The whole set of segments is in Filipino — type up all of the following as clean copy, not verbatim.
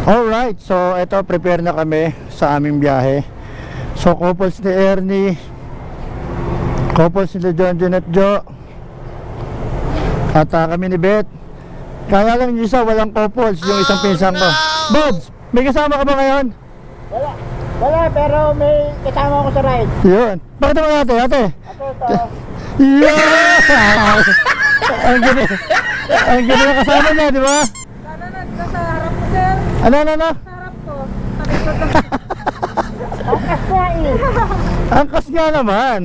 Alright, so eto, prepare na kami sa aming biyahe. So couples ni Ernie, couples ni John at Joe, at kami ni Beth. Kaya lang yung isa walang couples, yung isang pinsan ko. Bobs, may kasama ka ba ngayon? Wala, pero may kasama ko sa ride. Yun. Bakit naman ate? Ito. Yeah! Ang ganda na kasama niya, di ba? Nasa harap ko, sir. Ano? Sa harap ko. Angkas nga eh. Angkas nga naman.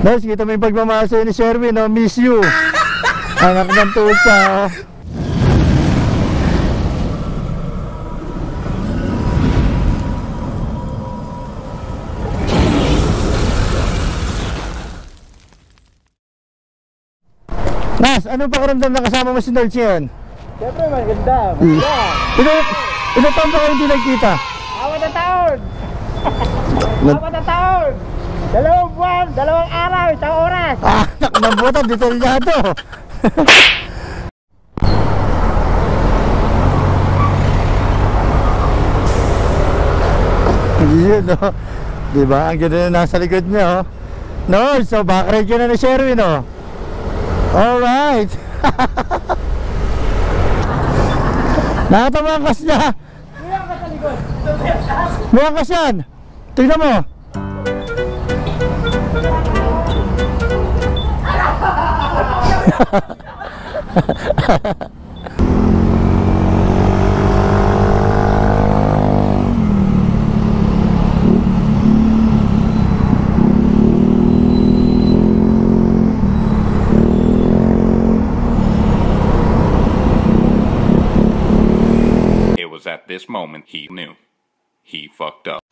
Guys, kita mo yung pagmamahal sa'yo ni Sherwin, no? Miss you. Anak ng tusa, oh. Nas, anong pakiramdam na kasama mo si Nerds yan? Siyempre, maganda. Ito taon pa kayo hindi nagkita? 4 na taon. 4 na taon. 2 buwan, 2 araw, 1 oras. Ah, nakanabutan, detalyado. Yun, no? Diba? Ang ganda na nasa likod niya, oh. No, so backride ka na ni Sherwin, oh. Alright. Nakatama ang kas niya. May angkas yan. Tignan mo. At this moment, he knew. He fucked up.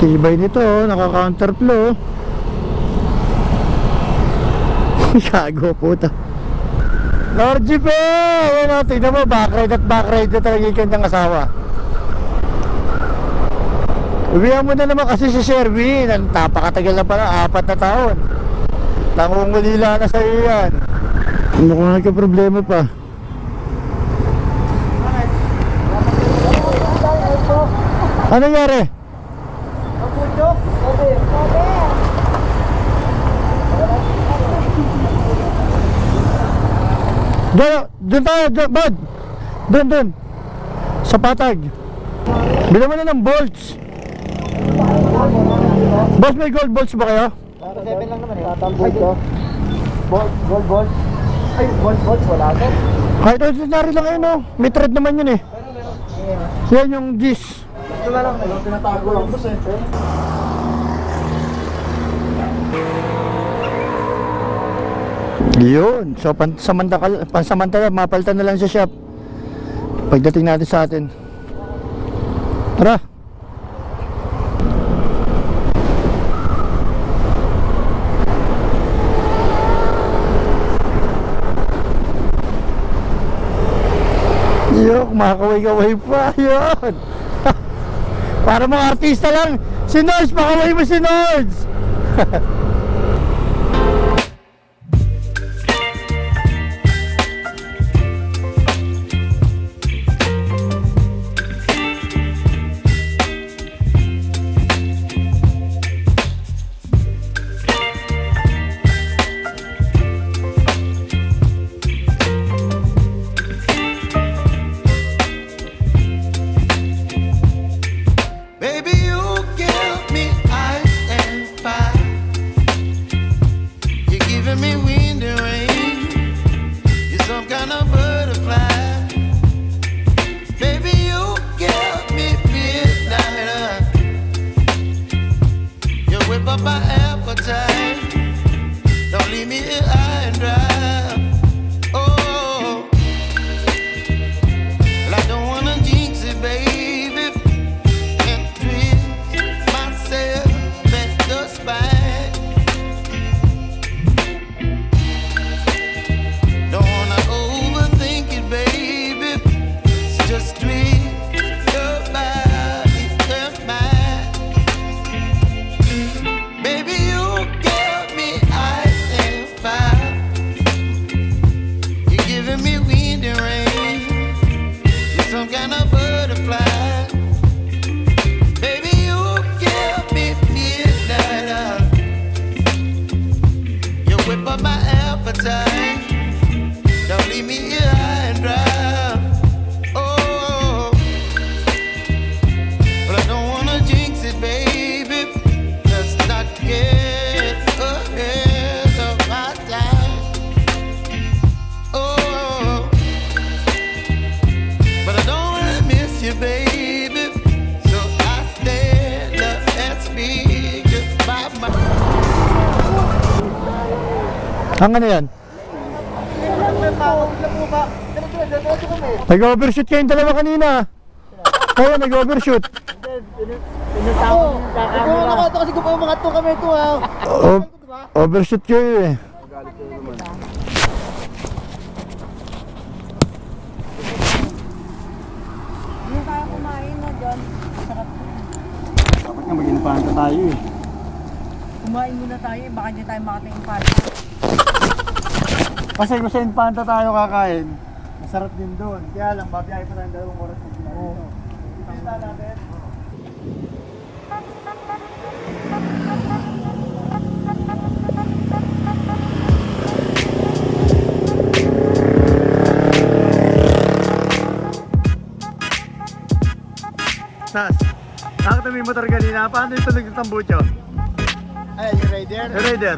Tibay nito, oh. Naka-counterflow. Gago, puta. Lord Jeep, eh! Ayan, oh. Tignan mo, backride na talaga yung kanyang asawa. Uwihan mo na naman kasi si Sherwin. Napakatagal na pala, 4 na taon. Nangungulila na sa'yo yan. Ano kung nagka-problema pa? Ano nangyari? Doon tayo, bud. Doon. Sa patag. Bila mo na ng bolts. Boss, may gold bolts ba kayo? 7 lang naman eh. Tatambol ko. Gold bolt. Ay, gold bolt, wala ko. Kahit ordinary lang yun, oh. May thread naman yun eh. Yan yung gis. Wala lang, tinatago lang boss eh. Yun. So pansamantala mapalitan na lang sa shop pagdating natin sa atin. Tara. Yok, makakaway-kaway pa. Yun. Para mga artista lang. Si Nords, pakaway mo si Nords. Don't wanna overthink it, baby. Ang ano yan? Nag-overshoot kayong dalawa kanina. Kaya nag-overshoot. Kasi kung umangat to kami ito ha. Overshoot kayo eh. Hindi tayo kumain na dyan. Sarap. Dapat nga mag-impanta tayo eh. Kumain muna tayo, baka hindi tayo makating pala. Kasi kung sa impanta tayo kakain, masarap din doon. Kaya lang, babiyahe pa tayong 2 oras na sinabi. Oo. Kita natin. Nas, nakita mo yung motor kanina. Paano ito nagtambucho? Ay, yung rider. Yung rider.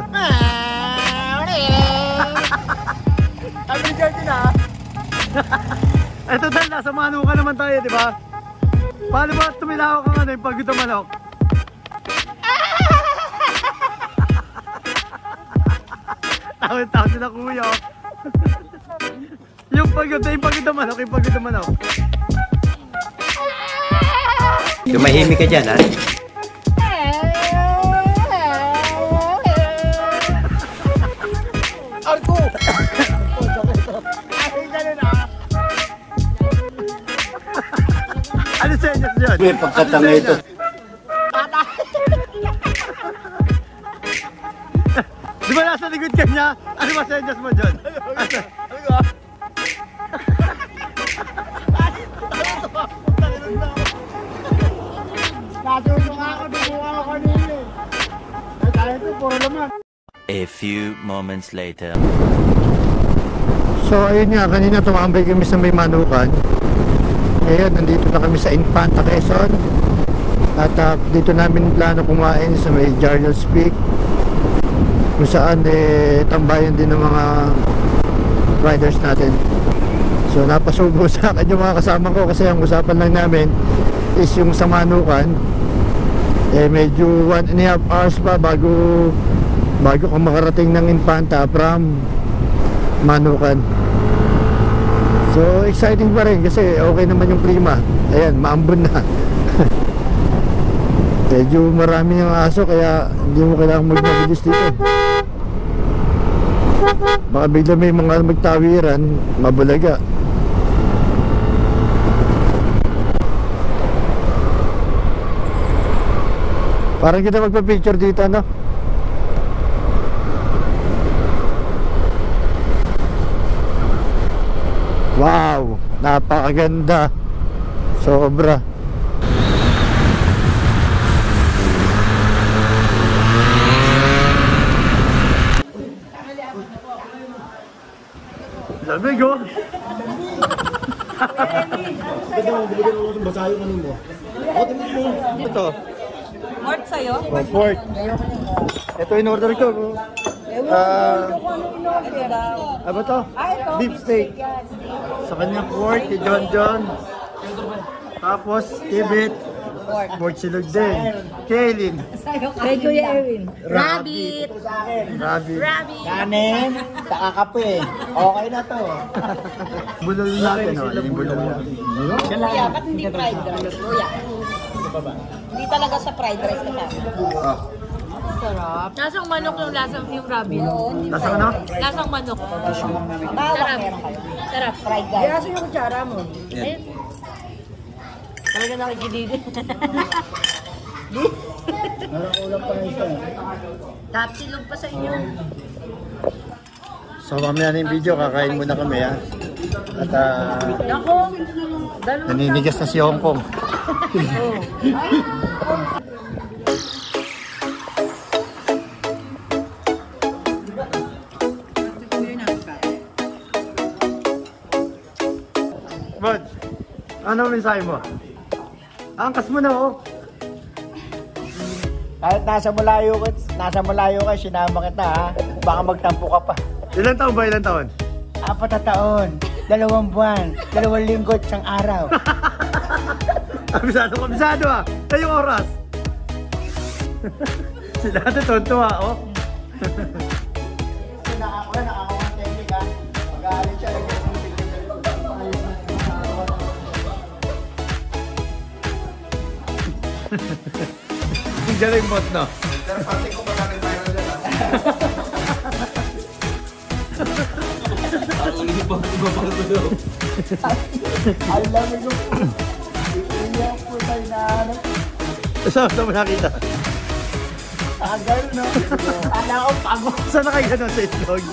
Ang rider din ha. Ito dahil nasa manuka naman tayo, di ba? Paano ba tumilaw ka nga yung pag ito manok? Tawin-tawin sila kuya. Yung pag ito manok, yung pag ito manok. Tumahimik ka dyan, ha? Arko! Ay, ganun ha. Ano sa inyo dyan? May pagkatanga ito. Di ba nasa likod ka niya? Ano ba sa inyo mo dyan? Natulungan ako, dumungan ako kanina eh. Ay, tayo ito, puro laman. A few moments later. So ayun nga, kanina tumambay kami sa may manukan. Ngayon, nandito na kami sa Infanta, Quezon. At dito namin plano kumain sa may Jarnel's Peak, kung saan tambayan din ng mga riders natin. So napasubo sa akin yung mga kasama ko kasi ang usapan lang namin is yung sa manukan. Medyo 1.5 hours pa bago ka makarating ng Infanta from manukan. So exciting pa rin kasi okay naman yung klima. Ayan, maambon na. Medyo marami yung aso kaya hindi mo kailangan magmabilis dito. Baka bigla may mga magtawiran, mabulaga. Parang kita magpa-picture dito, no? Wow, napakaganda. Sobra. Lamig, oh. Ito. Mort sa'yo? Oh, pork. Ito in order ko. Ano to? Beef steak. Sa kanya pork, kay John John. Tapos, tibit. Pork silog din. Kaylin. Kay Kuya Erwin. Rabbit. Rabbit. Kanin, saka kape. Okay na to. Bulol natin, oh. Yung bulol natin. Kuya, ba't hindi fried rice? Kuya. Hindi talaga sa fried rice kasama. Ah. Sarap. Lasang manok yung lasang yung rabbit. Lasang ano? Lasang manok. Bawang meron kayo. Sarap. Fried guys. Lasang yung kutsara mo. Ayun. Talaga nakikididi. Ulam pa na isa. Tapsilog pa sa inyo. So mamaya na yung video, kakain muna kami, ha. At Ako, naninigas na si Hong Kong. Bud, ano mensahe mo? Angkas mo na, oh. Kahit nasa malayo ka, sinama kita ha. Baka magtampo ka pa. Ilan taon ba? Ilan taon? 4 na taon, 2 buwan, 2 linggo at 1 araw. Kabisado ah. Tayo yung oras. Sila ito tonto ah, oh. Ang galing bot, no? Pero pati ko pala may viral dyan, ha? Ang lamig ko po. Iiyak po tayo na ano. Saan mo nakita? Tagal, no? Kala ko pagod. Saan na kayo ganun sa itlog?